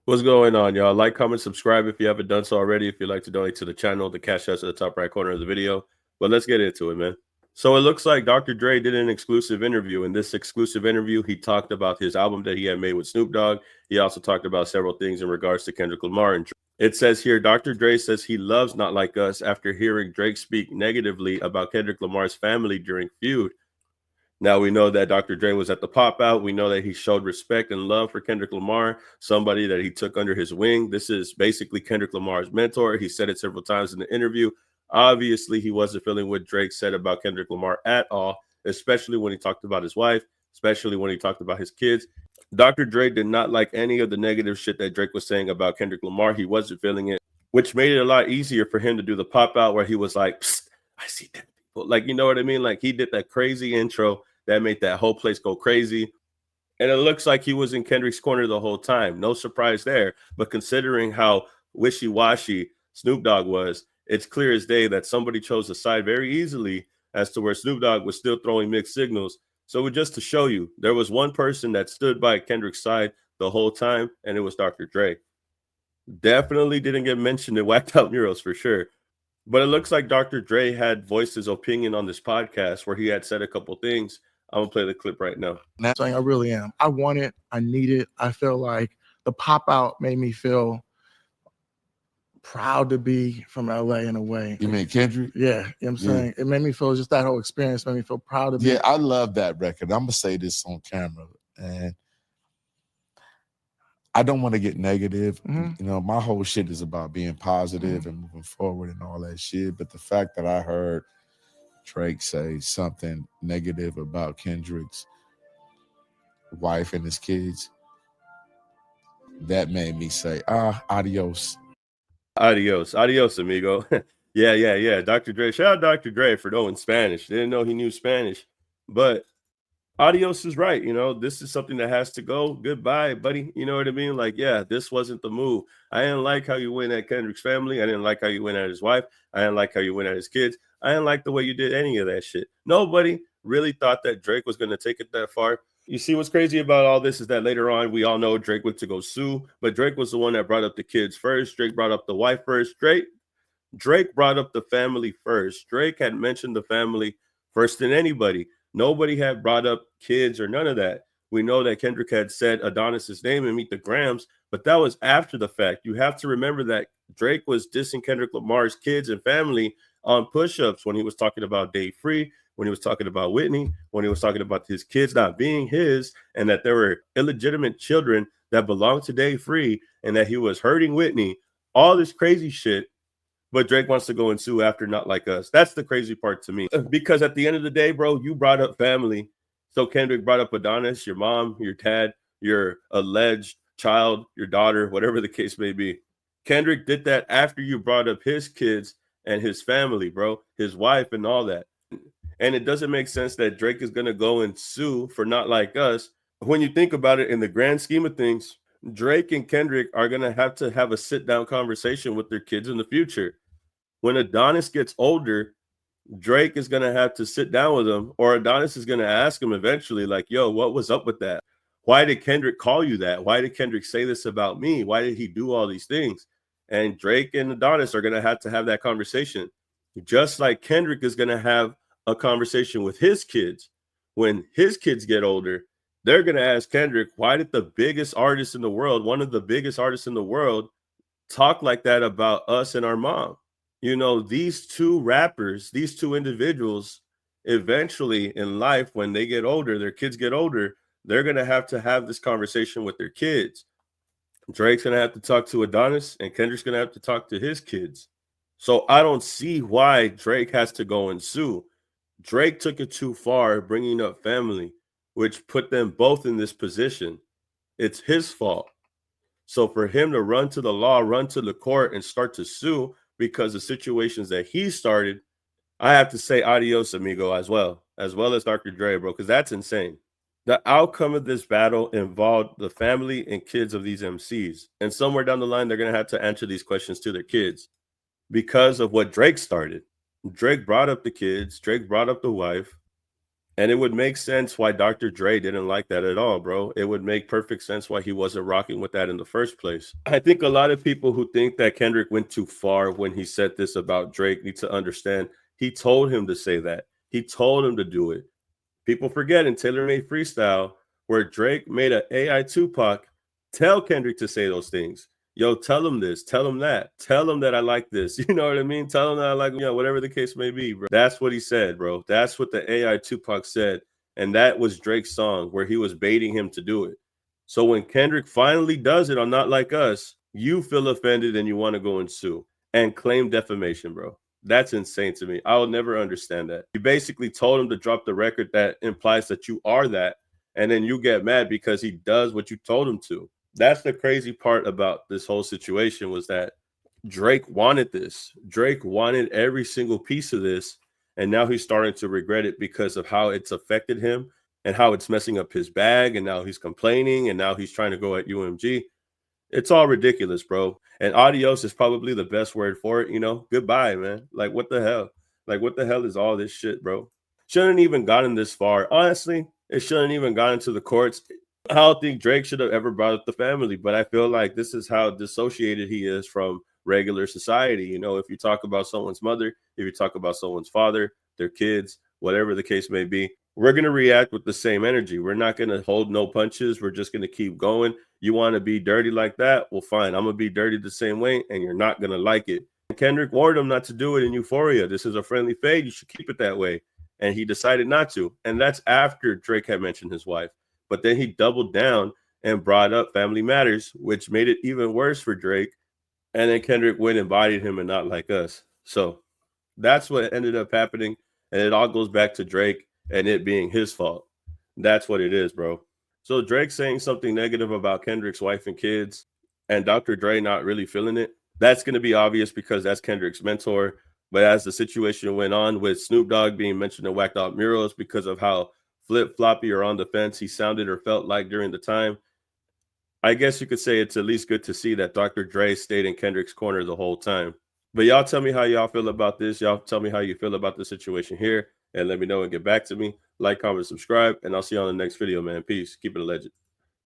What's going on, y'all? Like, comment, subscribe if you haven't done so already. If you'd like to donate to the channel, the cash out's at the top right corner of the video. But let's get into it, man. So it looks like Dr. Dre did an exclusive interview. In this exclusive interview, he talked about his album that he had made with Snoop Dogg. He also talked about several things in regards to Kendrick Lamar. And it says here, Dr. Dre says he loves Not Like Us after hearing Drake speak negatively about Kendrick Lamar's family during Feud. Now we know that Dr. Dre was at the pop out. We know that he showed respect and love for Kendrick Lamar, somebody that he took under his wing. This is basically Kendrick Lamar's mentor. He said it several times in the interview. Obviously, he wasn't feeling what Drake said about Kendrick Lamar at all, especially when he talked about his wife, especially when he talked about his kids. Dr. Dre did not like any of the negative shit that Drake was saying about Kendrick Lamar. He wasn't feeling it, which made it a lot easier for him to do the pop out where he was like, I see dead people. Like, you know what I mean? Like, he did that crazy intro that made that whole place go crazy. And it looks like he was in Kendrick's corner the whole time. No surprise there. But considering how wishy-washy Snoop Dogg was, it's clear as day that somebody chose a side very easily as to where Snoop Dogg was still throwing mixed signals. So just to show you, there was one person that stood by Kendrick's side the whole time, and it was Dr. Dre. Definitely didn't get mentioned in Whacked Out Murals for sure. But it looks like Dr. Dre had voiced his opinion on this podcast where he had said a couple things. I'm gonna play the clip right now. Saying I really am. I want it. I need it. I feel like the pop out made me feel proud to be from LA in a way. You mean Kendrick? Yeah, you know what I'm saying? It made me feel, just that whole experience made me feel proud to be. Yeah, I love that record. I'm gonna say this on camera, and I don't want to get negative. You know, my whole shit is about being positive and moving forward and all that shit. But the fact that I heard Drake say something negative about Kendrick's wife and his kids, that made me say, adios. Adios, amigo. yeah. Dr. Dre, shout out Dr. Dre for knowing Spanish. Didn't know he knew Spanish, but adios is right. You know, this is something that has to go. Goodbye, buddy. You know what I mean? Like, yeah, this wasn't the move. I didn't like how you went at Kendrick's family. I didn't like how you went at his wife. I didn't like how you went at his kids. I didn't like the way you did any of that shit. Nobody really thought that Drake was going to take it that far. You see, what's crazy about all this is that later on, we all know Drake went to go sue, but Drake was the one that brought up the kids first. Drake brought up the wife first. Drake brought up the family first. Drake had mentioned the family first than anybody. Nobody had brought up kids or none of that. We know that Kendrick had said Adonis's name and Meet the Grams, but that was after the fact. You have to remember that Drake was dissing Kendrick Lamar's kids and family on push-ups when he was talking about Dave Free, when he was talking about Whitney, when he was talking about his kids not being his, and that there were illegitimate children that belonged to Dave Free, and that he was hurting Whitney, all this crazy shit. But Drake wants to go and sue after Not Like Us. That's the crazy part to me. Because at the end of the day, bro, you brought up family. So Kendrick brought up Adonis, your mom, your dad, your alleged child, your daughter, whatever the case may be. Kendrick did that after you brought up his kids and his family, bro, his wife and all that. And it doesn't make sense that Drake is going to go and sue for Not Like Us. When you think about it in the grand scheme of things, Drake and Kendrick are going to have a sit-down conversation with their kids in the future. When Adonis gets older, Drake is going to have to sit down with him, or Adonis is going to ask him eventually, like, yo, what was up with that? Why did Kendrick call you that? Why did Kendrick say this about me? Why did he do all these things? And Drake and Adonis are going to have that conversation. Just like Kendrick is going to have a conversation with his kids. When his kids get older, they're going to ask Kendrick, why did the biggest artist in the world, one of the biggest artists in the world, talk like that about us and our mom? You know, these two rappers, these two individuals, eventually in life, when they get older, their kids get older, they're going to have this conversation with their kids. Drake's going to have to talk to Adonis, and Kendrick's going to have to talk to his kids. So I don't see why Drake has to go and sue. Drake took it too far, bringing up family, which put them both in this position. It's his fault. So for him to run to the law, run to the court, and start to sue because of situations that he started, I have to say adios, amigo, as well as Dr. Dre, bro, because that's insane. The outcome of this battle involved the family and kids of these MCs. And somewhere down the line, they're going to have to answer these questions to their kids because of what Drake started. Drake brought up the kids. Drake brought up the wife. And it would make sense why Dr. Dre didn't like that at all, bro. It would make perfect sense why he wasn't rocking with that in the first place. I think a lot of people who think that Kendrick went too far when he said this about Drake need to understand he told him to say that. He told him to do it. People forget in Taylor Made Freestyle, where Drake made an AI Tupac tell Kendrick to say those things. Yo, tell him this, tell him that, tell him that I like this. You know what I mean? Tell him that I like, whatever the case may be, bro. That's what he said, bro. That's what the AI Tupac said. And that was Drake's song where he was baiting him to do it. So when Kendrick finally does it on Not Like Us, you feel offended and you want to go and sue and claim defamation, bro. That's insane to me. I will never understand that. You basically told him to drop the record that implies that you are that, and then you get mad because he does what you told him to. That's the crazy part about this whole situation, was that Drake wanted this. Drake wanted every single piece of this, and now he's starting to regret it because of how it's affected him and how it's messing up his bag, and now he's complaining, and now he's trying to go at UMG. It's all ridiculous, bro. And adios is probably the best word for it, Goodbye, man. Like, what the hell? Like, what the hell is all this shit, bro? Shouldn't even gotten this far. Honestly, it shouldn't even gotten to the courts. I don't think Drake should have ever brought up the family, but I feel like this is how dissociated he is from regular society. If you talk about someone's mother, if you talk about someone's father, their kids, whatever the case may be, we're going to react with the same energy. We're not going to hold no punches. We're just going to keep going. You want to be dirty like that? Well, fine. I'm going to be dirty the same way, and you're not going to like it. And Kendrick warned him not to do it in Euphoria. This is a friendly fade. You should keep it that way. And he decided not to. And that's after Drake had mentioned his wife. But then he doubled down and brought up Family Matters, which made it even worse for Drake. And then Kendrick went and bodied him and Not Like Us. So that's what ended up happening. And it all goes back to Drake and it being his fault. That's what it is, bro. So Drake saying something negative about Kendrick's wife and kids, and Dr. Dre not really feeling it, that's going to be obvious because that's Kendrick's mentor. But as the situation went on with Snoop Dogg being mentioned in Whacked Out Murals because of how flip-floppy or on the fence he sounded or felt like during the time, I guess you could say it's at least good to see that Dr. Dre stayed in Kendrick's corner the whole time. But y'all tell me how y'all feel about this. Y'all tell me how you feel about the situation here, and let me know and get back to me. Like, comment, subscribe, and I'll see you on the next video, man. Peace. Keep it a legend.